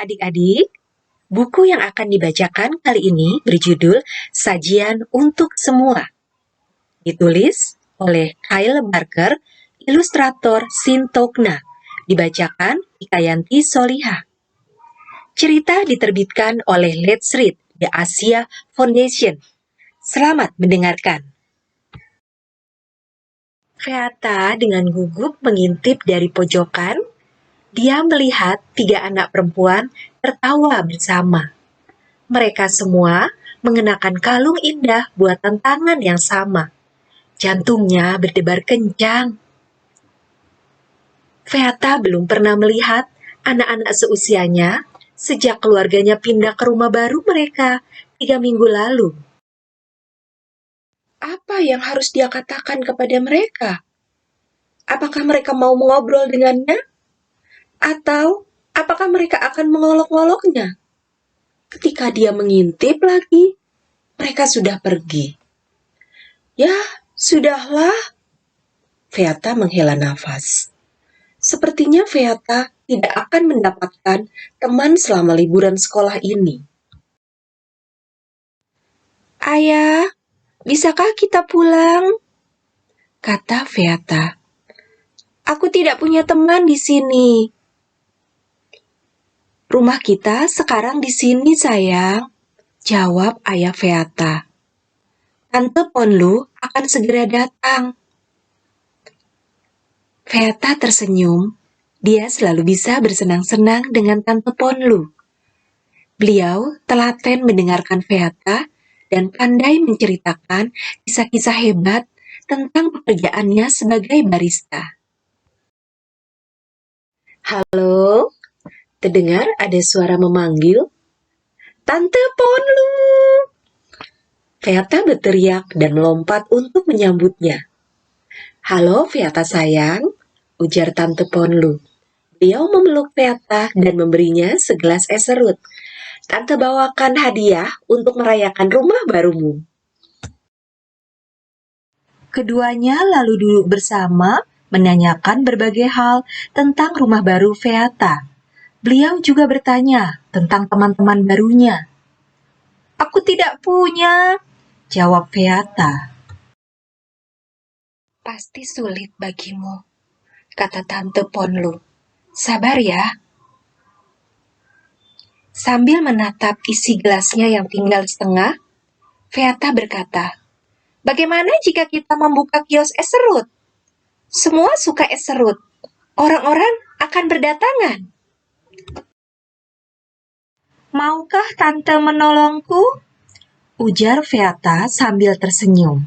Adik-adik, buku yang akan dibacakan kali ini berjudul Sajian untuk Semua. Ditulis oleh Kyle Barker, ilustrator Sintokna. Dibacakan Ikayanti Solihah. Cerita diterbitkan oleh Let's Read, The Asia Foundation. Selamat mendengarkan. Feata dengan gugup mengintip dari pojokan. Dia melihat 3 anak perempuan tertawa bersama. Mereka semua mengenakan kalung indah buatan tangan yang sama. Jantungnya berdebar kencang. Feata belum pernah melihat anak-anak seusianya sejak keluarganya pindah ke rumah baru mereka 3 minggu lalu. Apa yang harus dia katakan kepada mereka? Apakah mereka mau mengobrol dengannya? Atau apakah mereka akan mengolok-oloknya? Ketika dia mengintip lagi, mereka sudah pergi. Ya, sudahlah. Feata menghela nafas. Sepertinya Feata tidak akan mendapatkan teman selama liburan sekolah ini. Ayah, bisakah kita pulang? Kata Feata. Aku tidak punya teman di sini. Rumah kita sekarang di sini, sayang, jawab ayah Feata. Tante Ponlu akan segera datang. Feata tersenyum. Dia selalu bisa bersenang-senang dengan Tante Ponlu. Beliau telaten mendengarkan Feata dan pandai menceritakan kisah-kisah hebat tentang pekerjaannya sebagai barista. Halo? Terdengar ada suara memanggil. Tante Ponlu! Feata berteriak dan melompat untuk menyambutnya. Halo Feata sayang, ujar Tante Ponlu. Beliau memeluk Feata dan memberinya segelas es serut. Tante bawakan hadiah untuk merayakan rumah barumu. Keduanya lalu duduk bersama menanyakan berbagai hal tentang rumah baru Feata. Beliau juga bertanya tentang teman-teman barunya. Aku tidak punya, jawab Feata. Pasti sulit bagimu, kata Tante Ponlu. Sabar ya. Sambil menatap isi gelasnya yang tinggal setengah, Feata berkata, bagaimana jika kita membuka kios es serut? Semua suka es serut. Orang-orang akan berdatangan. Maukah Tante menolongku? Ujar Feata sambil tersenyum.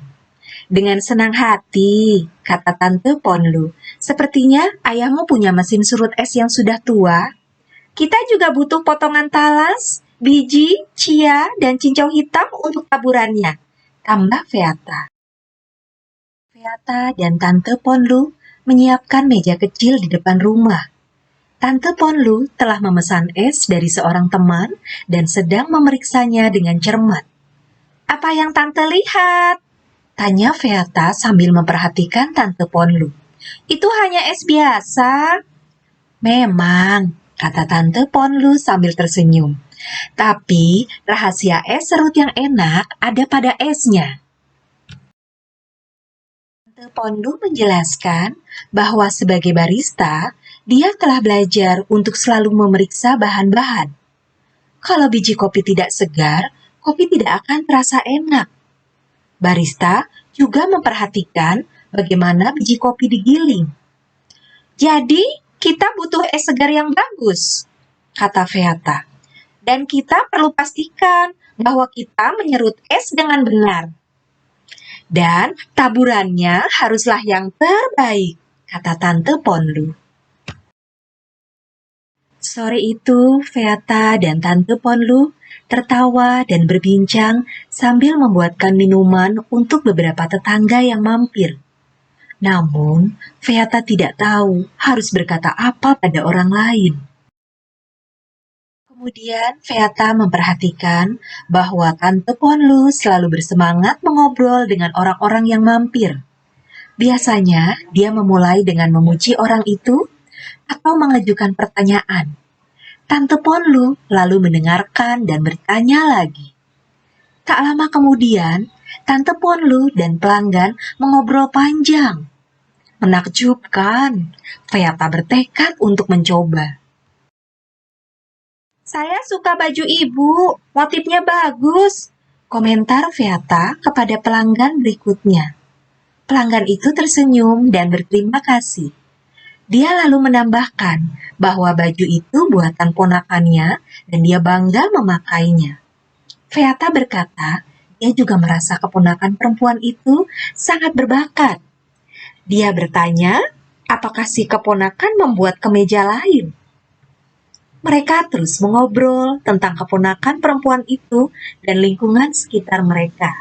Dengan senang hati, kata Tante Ponlu. Sepertinya ayahmu punya mesin surut es yang sudah tua. Kita juga butuh potongan talas, biji, chia, dan cincau hitam untuk taburannya. Tambah Feata. Feata dan Tante Ponlu menyiapkan meja kecil di depan rumah. Tante Ponlu telah memesan es dari seorang teman dan sedang memeriksanya dengan cermat. Apa yang Tante lihat? Tanya Feata sambil memperhatikan Tante Ponlu. Itu hanya es biasa. Memang, kata Tante Ponlu sambil tersenyum. Tapi rahasia es serut yang enak ada pada esnya. Tante Ponlu menjelaskan bahwa sebagai barista, dia telah belajar untuk selalu memeriksa bahan-bahan. Kalau biji kopi tidak segar, kopi tidak akan terasa enak. Barista juga memperhatikan bagaimana biji kopi digiling. Jadi, kita butuh es segar yang bagus, kata Feata. Dan kita perlu pastikan bahwa kita menyerut es dengan benar. Dan taburannya haruslah yang terbaik, kata Tante Ponlu. Sore itu, Feata dan Tante Ponlu tertawa dan berbincang sambil membuatkan minuman untuk beberapa tetangga yang mampir. Namun, Feata tidak tahu harus berkata apa pada orang lain. Kemudian, Feata memperhatikan bahwa Tante Ponlu selalu bersemangat mengobrol dengan orang-orang yang mampir. Biasanya, dia memulai dengan memuji orang itu atau mengajukan pertanyaan. Tante Ponlu lalu mendengarkan dan bertanya lagi. Tak lama kemudian, Tante Ponlu dan pelanggan mengobrol panjang. Menakjubkan, Feata bertekad untuk mencoba. Saya suka baju ibu, motifnya bagus, komentar Feata kepada pelanggan berikutnya. Pelanggan itu tersenyum dan berterima kasih. Dia lalu menambahkan bahwa baju itu buatan ponakannya dan dia bangga memakainya. Feata berkata, dia juga merasa keponakan perempuan itu sangat berbakat. Dia bertanya, apakah si keponakan membuat kemeja lain? Mereka terus mengobrol tentang keponakan perempuan itu dan lingkungan sekitar mereka.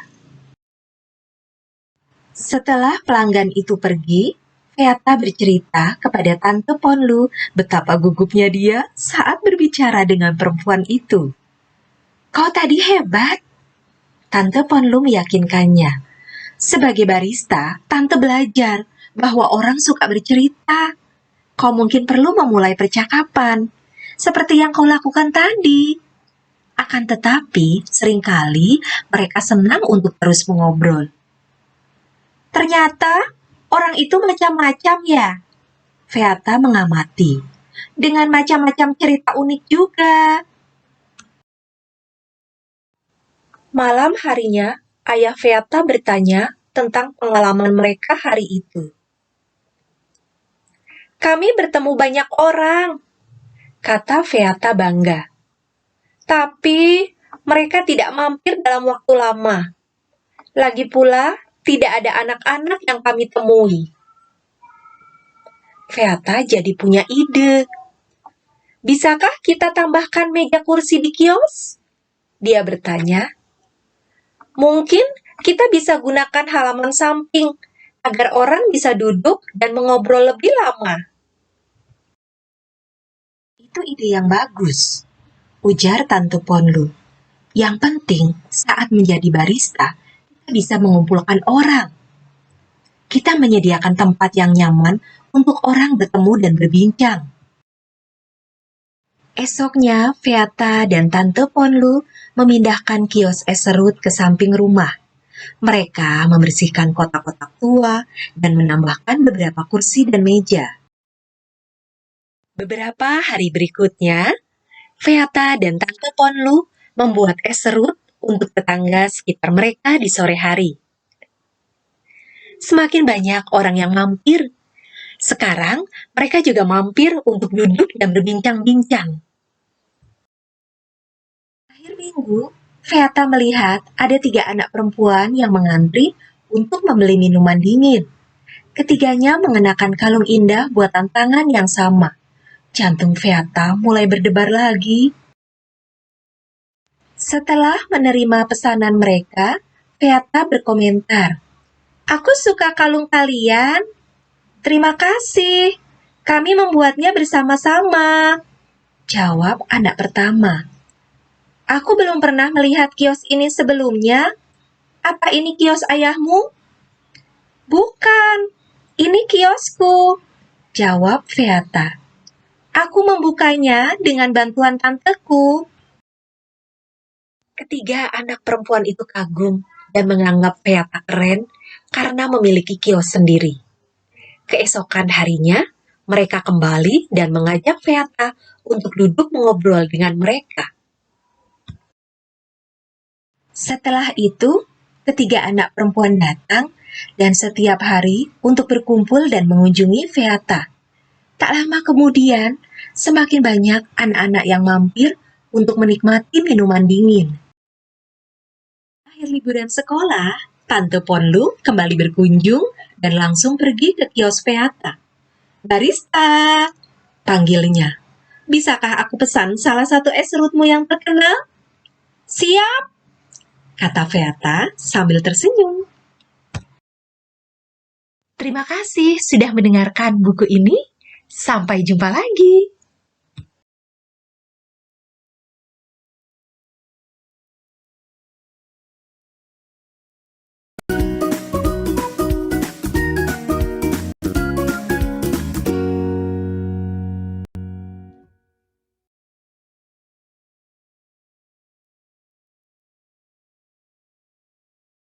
Setelah pelanggan itu pergi, Feata bercerita kepada Tante Ponlu betapa gugupnya dia saat berbicara dengan perempuan itu. Kau tadi hebat, Tante Ponlu meyakinkannya. Sebagai barista, Tante belajar bahwa orang suka bercerita. Kau mungkin perlu memulai percakapan, seperti yang kau lakukan tadi. Akan tetapi, seringkali mereka senang untuk terus mengobrol. Ternyata, orang itu macam-macam ya, Feata mengamati. Dengan macam-macam cerita unik juga. Malam harinya, ayah Feata bertanya tentang pengalaman mereka hari itu. Kami bertemu banyak orang, kata Feata bangga. Tapi mereka tidak mampir dalam waktu lama. Lagi pula, tidak ada anak-anak yang kami temui. Feata jadi punya ide. Bisakah kita tambahkan meja kursi di kios? Dia bertanya. Mungkin kita bisa gunakan halaman samping agar orang bisa duduk dan mengobrol lebih lama. Itu ide yang bagus, ujar Tante Ponlu. Yang penting saat menjadi barista, kita bisa mengumpulkan orang. Kita menyediakan tempat yang nyaman untuk orang bertemu dan berbincang. Esoknya, Feata dan Tante Ponlu memindahkan kios es serut ke samping rumah. Mereka membersihkan kotak-kotak tua dan menambahkan beberapa kursi dan meja. Beberapa hari berikutnya, Feata dan Tante Ponlu membuat es serut untuk tetangga sekitar mereka di sore hari. Semakin banyak orang yang mampir. Sekarang, mereka juga mampir untuk duduk dan berbincang-bincang. Akhir minggu, Feata melihat ada 3 anak perempuan yang mengantri untuk membeli minuman dingin. Ketiganya mengenakan kalung indah buatan tangan yang sama. Jantung Feata mulai berdebar lagi. Setelah menerima pesanan mereka, Feata berkomentar, "Aku suka kalung kalian. Terima kasih. Kami membuatnya bersama-sama," jawab anak pertama. "Aku belum pernah melihat kios ini sebelumnya. Apa ini kios ayahmu?" "Bukan, ini kiosku," jawab Feata. "Aku membukanya dengan bantuan tanteku." Ketiga anak perempuan itu kagum dan menganggap Feata keren karena memiliki kios sendiri. Keesokan harinya, mereka kembali dan mengajak Feata untuk duduk mengobrol dengan mereka. Setelah itu, ketiga anak perempuan datang dan setiap hari untuk berkumpul dan mengunjungi Feata. Tak lama kemudian, semakin banyak anak-anak yang mampir untuk menikmati minuman dingin. Akhir liburan sekolah, Tante Ponlu kembali berkunjung dan langsung pergi ke kios Feata. "Barista," panggilnya. "Bisakah aku pesan salah satu es serutmu yang terkenal?" "Siap," kata Feata sambil tersenyum. Terima kasih sudah mendengarkan buku ini. Sampai jumpa lagi.